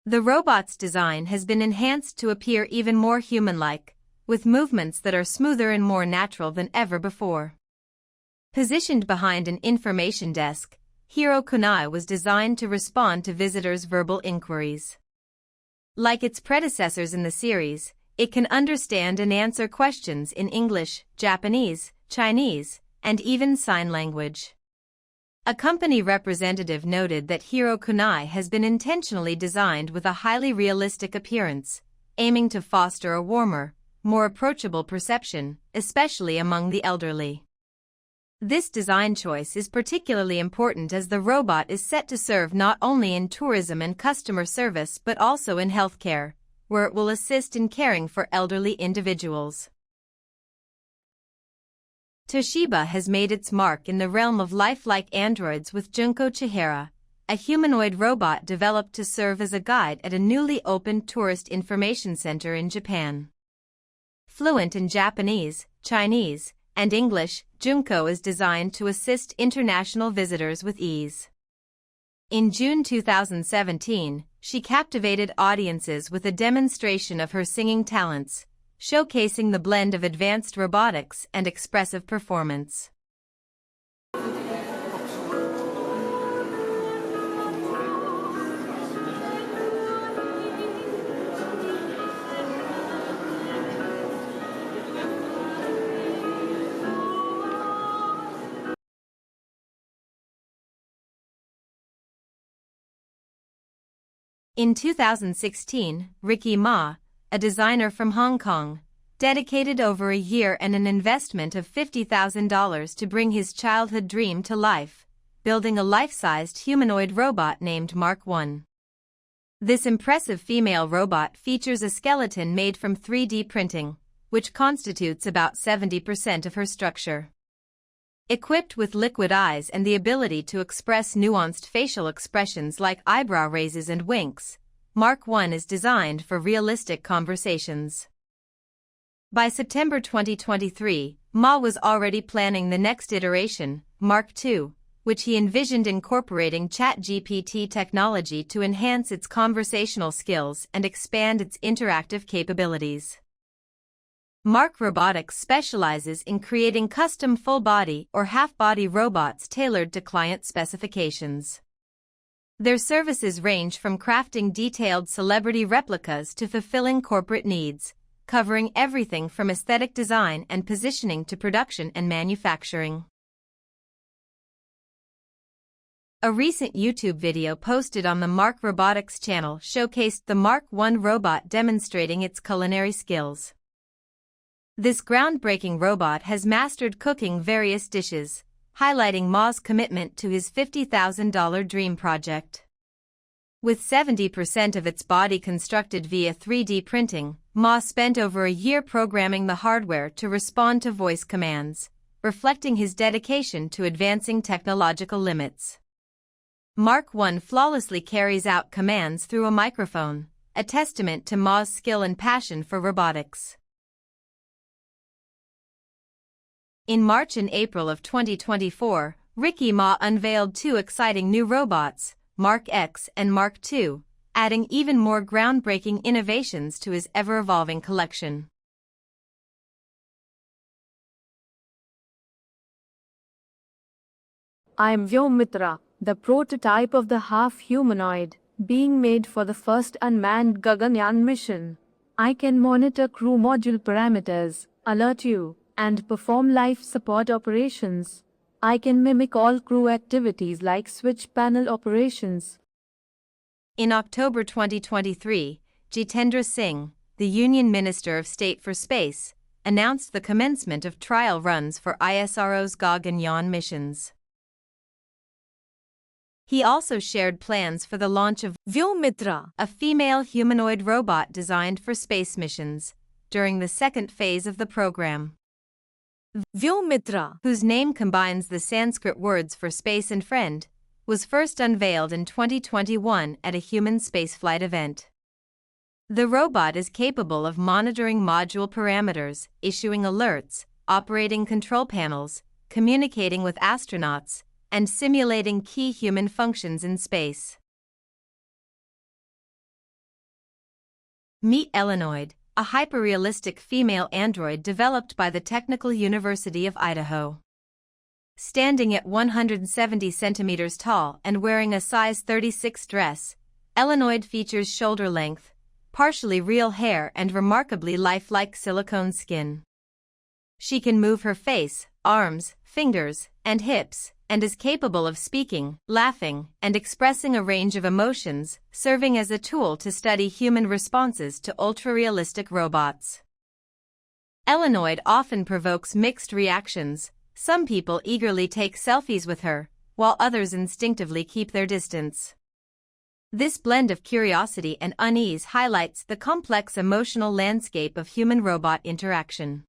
The robot's design has been enhanced to appear even more human-like, with movements that are smoother and more natural than ever before. Positioned behind an information desk, Hiro Kunai was designed to respond to visitors' verbal inquiries. Like its predecessors in the series, it can understand and answer questions in English, Japanese, Chinese, and even sign language. A company representative noted that Hiro Kunai has been intentionally designed with a highly realistic appearance, aiming to foster a warmer, more approachable perception, especially among the elderly. This design choice is particularly important as the robot is set to serve not only in tourism and customer service but also in healthcare, where it will assist in caring for elderly individuals. Toshiba has made its mark in the realm of lifelike androids with Junko Chihara, a humanoid robot developed to serve as a guide at a newly opened tourist information center in Japan. Fluent in Japanese, Chinese, and English, Junko is designed to assist international visitors with ease. In June 2017, she captivated audiences with a demonstration of her singing talents, showcasing the blend of advanced robotics and expressive performance. In 2016, Ricky Ma, a designer from Hong Kong, dedicated over a year and an investment of $50,000 to bring his childhood dream to life, building a life-sized humanoid robot named Mark I. This impressive female robot features a skeleton made from 3D printing, which constitutes about 70% of her structure. Equipped with liquid eyes and the ability to express nuanced facial expressions like eyebrow raises and winks, Mark I is designed for realistic conversations. By September 2023, Ma was already planning the next iteration, Mark II, which he envisioned incorporating ChatGPT technology to enhance its conversational skills and expand its interactive capabilities. Mark Robotics specializes in creating custom full-body or half-body robots tailored to client specifications. Their services range from crafting detailed celebrity replicas to fulfilling corporate needs, covering everything from aesthetic design and positioning to production and manufacturing. A recent YouTube video posted on the Mark Robotics channel showcased the Mark I robot demonstrating its culinary skills. This groundbreaking robot has mastered cooking various dishes, highlighting Ma's commitment to his $50,000 dream project. With 70% of its body constructed via 3D printing, Ma spent over a year programming the hardware to respond to voice commands, reflecting his dedication to advancing technological limits. Mark I flawlessly carries out commands through a microphone, a testament to Ma's skill and passion for robotics. In March and April of 2024, Ricky Ma unveiled two exciting new robots, Mark X and Mark II, adding even more groundbreaking innovations to his ever-evolving collection. I am Vyomitra, the prototype of the half-humanoid, being made for the first unmanned Gaganyaan mission. I can monitor crew module parameters, alert you, and perform life support operations. I can mimic all crew activities like switch panel operations. In October 2023, Jitendra Singh, the Union Minister of State for Space, announced the commencement of trial runs for ISRO's Gaganyaan missions. He also shared plans for the launch of Vyomitra, a female humanoid robot designed for space missions, during the second phase of the program. Vyomitra, whose name combines the Sanskrit words for space and friend, was first unveiled in 2021 at a human spaceflight event. The robot is capable of monitoring module parameters, issuing alerts, operating control panels, communicating with astronauts, and simulating key human functions in space. Meet Eleanoid, a hyperrealistic female android developed by the Technical University of Idaho. Standing at 170 centimeters tall and wearing a size 36 dress, Eleanoid features shoulder length, partially real hair and remarkably lifelike silicone skin. She can move her face, arms, fingers, and hips, and is capable of speaking, laughing, and expressing a range of emotions, serving as a tool to study human responses to ultra-realistic robots. Eleanoid often provokes mixed reactions. Some people eagerly take selfies with her, while others instinctively keep their distance. This blend of curiosity and unease highlights the complex emotional landscape of human-robot interaction.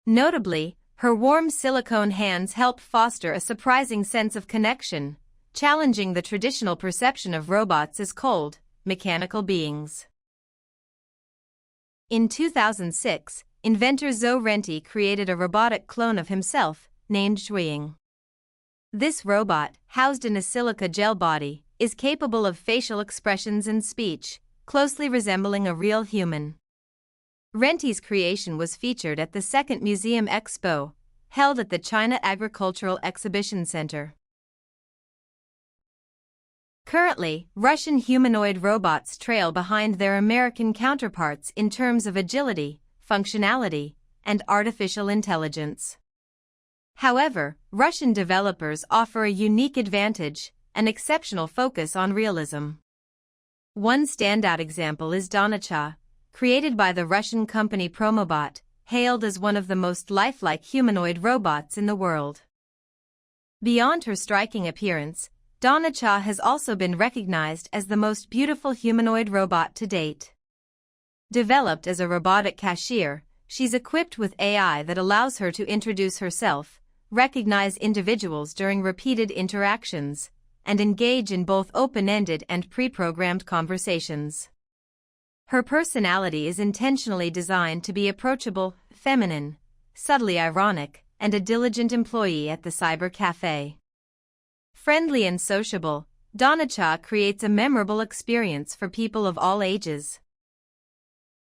Notably, her warm silicone hands help foster a surprising sense of connection, challenging the traditional perception of robots as cold, mechanical beings. In 2006, inventor Zhou Renti created a robotic clone of himself, named Shwing. This robot, housed in a silica gel body, is capable of facial expressions and speech, closely resembling a real human. Renti's creation was featured at the Second Museum Expo, held at the China Agricultural Exhibition Center. Currently, Russian humanoid robots trail behind their American counterparts in terms of agility, functionality, and artificial intelligence. However, Russian developers offer a unique advantage, an exceptional focus on realism. One standout example is Donacha, created by the Russian company Promobot, hailed as one of the most lifelike humanoid robots in the world. Beyond her striking appearance, Donacha has also been recognized as the most beautiful humanoid robot to date. Developed as a robotic cashier, she's equipped with AI that allows her to introduce herself, recognize individuals during repeated interactions, and engage in both open-ended and pre-programmed conversations. Her personality is intentionally designed to be approachable, feminine, subtly ironic, and a diligent employee at the cyber cafe. Friendly and sociable, Donacha creates a memorable experience for people of all ages.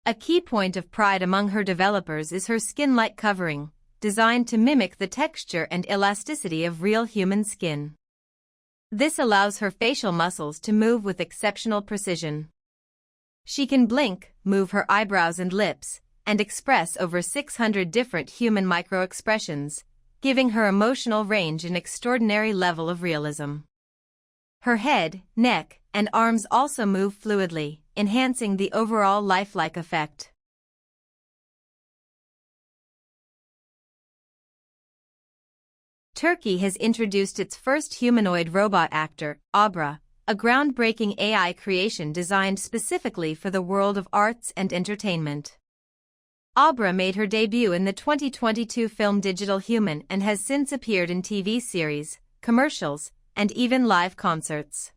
A key point of pride among her developers is her skin-like covering, designed to mimic the texture and elasticity of real human skin. This allows her facial muscles to move with exceptional precision. She can blink, move her eyebrows and lips, and express over 600 different human micro-expressions, giving her emotional range an extraordinary level of realism. Her head, neck, and arms also move fluidly, enhancing the overall lifelike effect. Turkey has introduced its first humanoid robot actor, Abra, a groundbreaking AI creation designed specifically for the world of arts and entertainment. Abra made her debut in the 2022 film Digital Human and has since appeared in TV series, commercials, and even live concerts.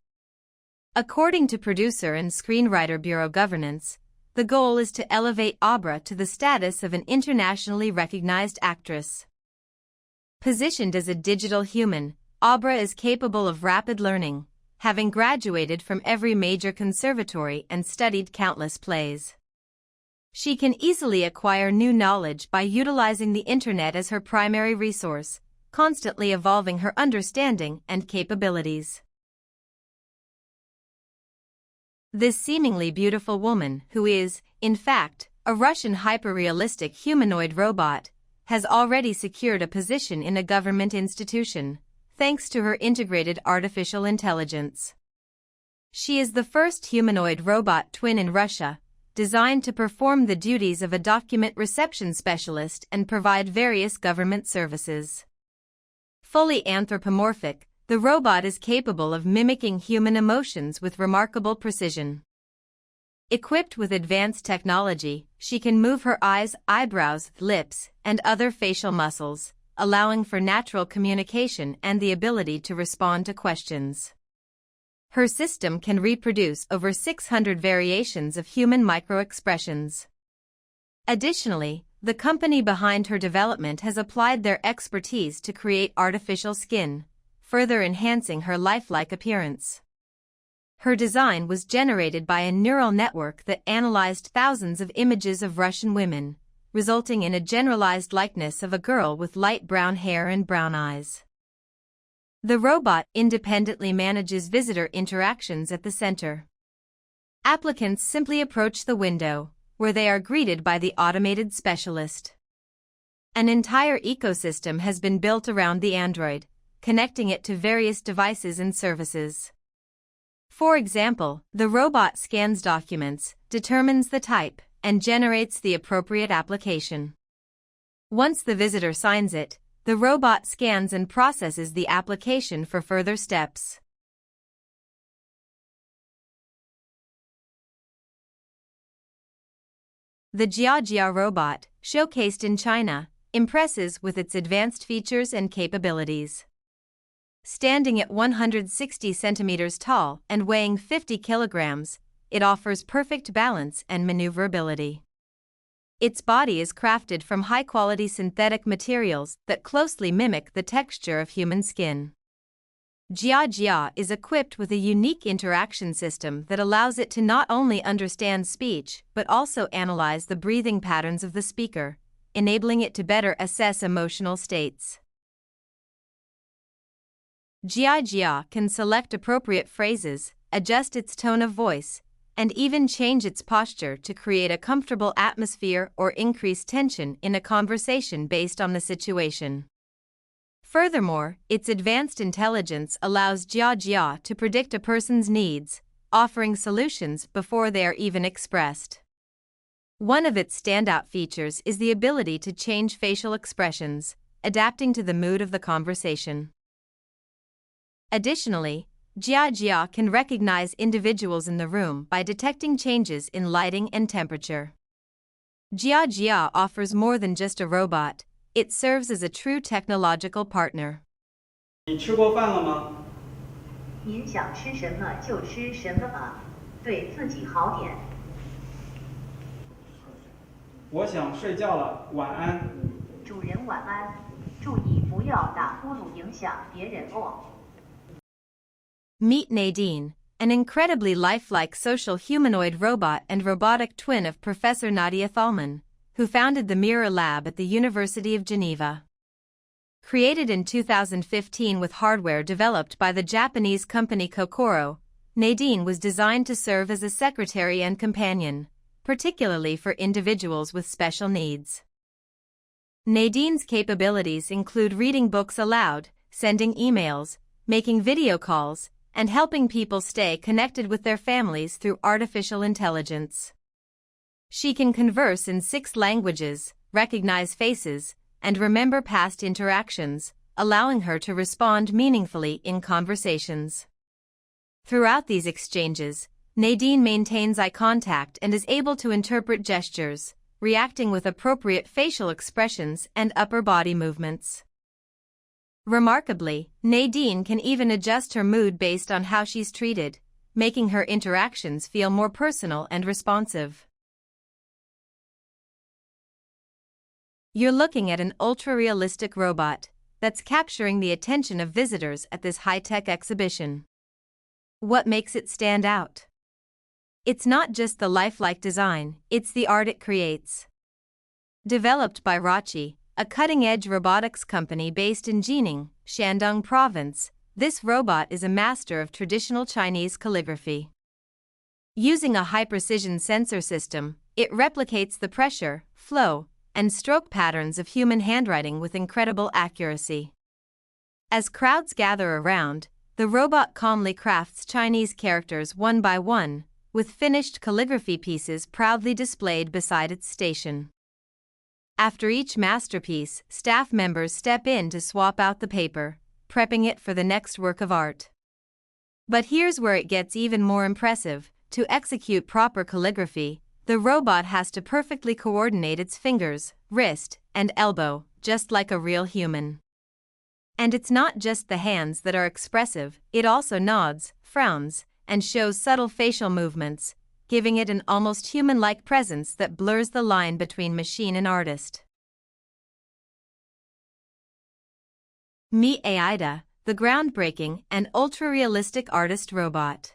According to producer and screenwriter Bureau Governance, the goal is to elevate Abra to the status of an internationally recognized actress. Positioned as a digital human, Abra is capable of rapid learning, having graduated from every major conservatory and studied countless plays. She can easily acquire new knowledge by utilizing the internet as her primary resource, constantly evolving her understanding and capabilities. This seemingly beautiful woman, who is, in fact, a Russian hyper-realistic humanoid robot, has already secured a position in a government institution, thanks to her integrated artificial intelligence. She is the first humanoid robot twin in Russia, designed to perform the duties of a document reception specialist and provide various government services. Fully anthropomorphic, the robot is capable of mimicking human emotions with remarkable precision. Equipped with advanced technology, she can move her eyes, eyebrows, lips, and other facial muscles, allowing for natural communication and the ability to respond to questions. Her system can reproduce over 600 variations of human micro-expressions. Additionally, the company behind her development has applied their expertise to create artificial skin, further enhancing her lifelike appearance. Her design was generated by a neural network that analyzed thousands of images of Russian women, resulting in a generalized likeness of a girl with light brown hair and brown eyes. The robot independently manages visitor interactions at the center. Applicants simply approach the window, where they are greeted by the automated specialist. An entire ecosystem has been built around the android, connecting it to various devices and services. For example, the robot scans documents, determines the type, and generates the appropriate application. Once the visitor signs it, the robot scans and processes the application for further steps. The Jia robot, showcased in China, impresses with its advanced features and capabilities. Standing at 160 centimeters tall and weighing 50 kilograms, it offers perfect balance and maneuverability. Its body is crafted from high-quality synthetic materials that closely mimic the texture of human skin. Jia is equipped with a unique interaction system that allows it to not only understand speech but also analyze the breathing patterns of the speaker, enabling it to better assess emotional states. Jia can select appropriate phrases, adjust its tone of voice, and even change its posture to create a comfortable atmosphere or increase tension in a conversation based on the situation. Furthermore, its advanced intelligence allows Jia to predict a person's needs, offering solutions before they are even expressed. One of its standout features is the ability to change facial expressions, adapting to the mood of the conversation. Additionally, Jia can recognize individuals in the room by detecting changes in lighting and temperature. Jia offers more than just a robot, it serves as a true technological partner. 你吃过饭了吗？您想吃什么就吃什么吧，对自己好点。我想睡觉了，晚安。主人晚安，注意不要打呼噜影响别人哦。Meet Nadine, an incredibly lifelike social humanoid robot and robotic twin of Professor Nadia Thalmann, who founded the Mirror Lab at the University of Geneva. Created in 2015 with hardware developed by the Japanese company Kokoro, Nadine was designed to serve as a secretary and companion, particularly for individuals with special needs. Nadine's capabilities include reading books aloud, sending emails, making video calls, and helping people stay connected with their families through artificial intelligence. She can converse in 6 languages, recognize faces, and remember past interactions, allowing her to respond meaningfully in conversations. Throughout these exchanges, Nadine maintains eye contact and is able to interpret gestures, reacting with appropriate facial expressions and upper body movements. Remarkably, Nadine can even adjust her mood based on how she's treated, making her interactions feel more personal and responsive. You're looking at an ultra-realistic robot that's capturing the attention of visitors at this high-tech exhibition. What makes it stand out? It's not just the lifelike design, it's the art it creates. Developed by Rachi, a cutting-edge robotics company based in Jining, Shandong Province. This robot is a master of traditional Chinese calligraphy. Using a high-precision sensor system, it replicates the pressure, flow, and stroke patterns of human handwriting with incredible accuracy. As crowds gather around, the robot calmly crafts Chinese characters one by one, with finished calligraphy pieces proudly displayed beside its station. After each masterpiece, staff members step in to swap out the paper, prepping it for the next work of art. But here's where it gets even more impressive. To execute proper calligraphy, the robot has to perfectly coordinate its fingers, wrist, and elbow, just like a real human. And it's not just the hands that are expressive, it also nods, frowns, and shows subtle facial movements, giving it an almost human-like presence that blurs the line between machine and artist. Meet Aida, the groundbreaking and ultra-realistic artist robot.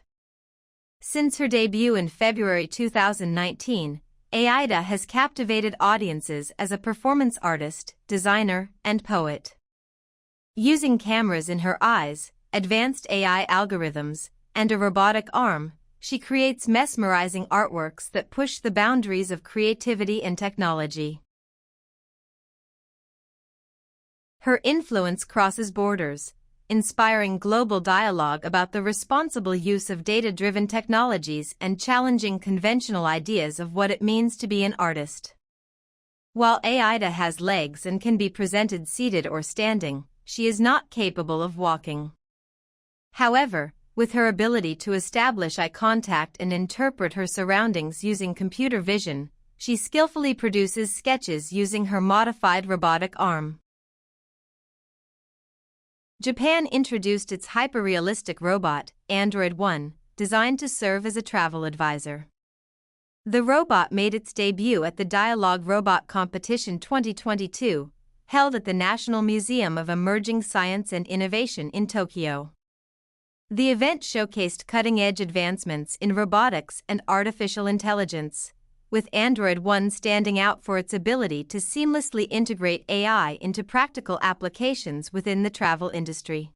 Since her debut in February 2019, Aida has captivated audiences as a performance artist, designer, and poet. Using cameras in her eyes, advanced AI algorithms, and a robotic arm, she creates mesmerizing artworks that push the boundaries of creativity and technology. Her influence crosses borders, inspiring global dialogue about the responsible use of data-driven technologies and challenging conventional ideas of what it means to be an artist. While Aida has legs and can be presented seated or standing, she is not capable of walking. However, with her ability to establish eye contact and interpret her surroundings using computer vision, she skillfully produces sketches using her modified robotic arm. Japan introduced its hyper-realistic robot, Android 1, designed to serve as a travel advisor. The robot made its debut at the Dialogue Robot Competition 2022, held at the National Museum of Emerging Science and Innovation in Tokyo. The event showcased cutting-edge advancements in robotics and artificial intelligence, with Android 1 standing out for its ability to seamlessly integrate AI into practical applications within the travel industry.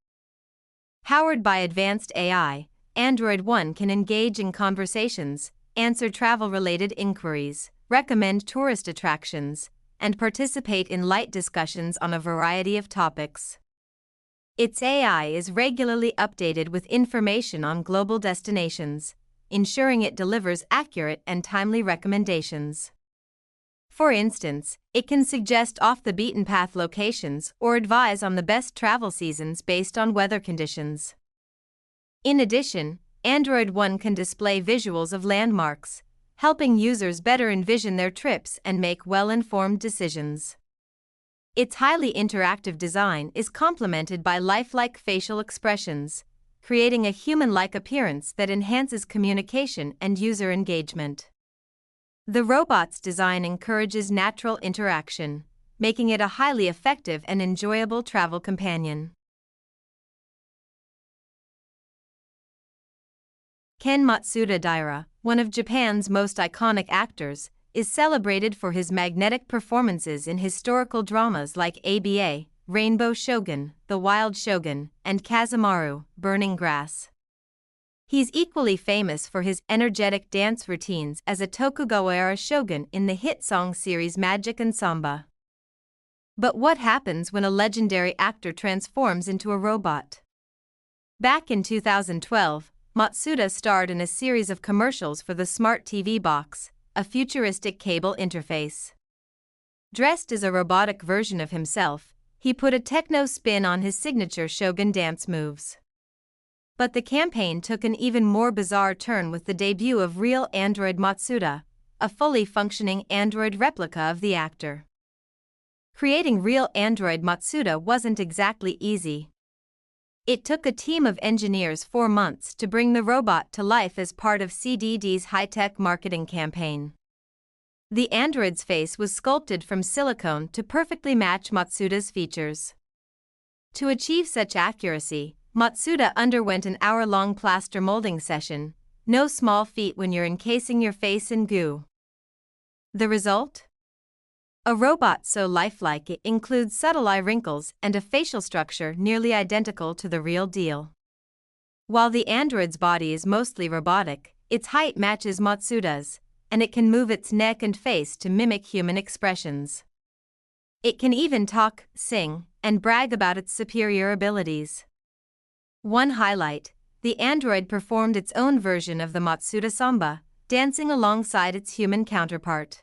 Powered by advanced AI, Android 1 can engage in conversations, answer travel-related inquiries, recommend tourist attractions, and participate in light discussions on a variety of topics. Its AI is regularly updated with information on global destinations, ensuring it delivers accurate and timely recommendations. For instance, it can suggest off-the-beaten-path locations or advise on the best travel seasons based on weather conditions. In addition, Android 1 can display visuals of landmarks, helping users better envision their trips and make well-informed decisions. Its highly interactive design is complemented by lifelike facial expressions, creating a human-like appearance that enhances communication and user engagement. The robot's design encourages natural interaction, making it a highly effective and enjoyable travel companion. Ken Matsuda, one of Japan's most iconic actors, is celebrated for his magnetic performances in historical dramas like ABA, Rainbow Shogun, The Wild Shogun, and Kazumaru, Burning Grass. He's equally famous for his energetic dance routines as a Tokugawa-era shogun in the hit song series Magic and Samba. But what happens when a legendary actor transforms into a robot? Back in 2012, Matsuda starred in a series of commercials for the Smart TV Box, a futuristic cable interface. Dressed as a robotic version of himself, he put a techno spin on his signature shogun dance moves. But the campaign took an even more bizarre turn with the debut of Real Android Matsuda, a fully functioning android replica of the actor. Creating Real Android Matsuda wasn't exactly easy. It took a team of engineers 4 months to bring the robot to life as part of CDD's high-tech marketing campaign. The android's face was sculpted from silicone to perfectly match Matsuda's features. To achieve such accuracy, Matsuda underwent an hour-long plaster molding session, no small feat when you're encasing your face in goo. The result? A robot so lifelike it includes subtle eye wrinkles and a facial structure nearly identical to the real deal. While the android's body is mostly robotic, its height matches Matsuda's, and it can move its neck and face to mimic human expressions. It can even talk, sing, and brag about its superior abilities. One highlight: the android performed its own version of the Matsuda samba, dancing alongside its human counterpart.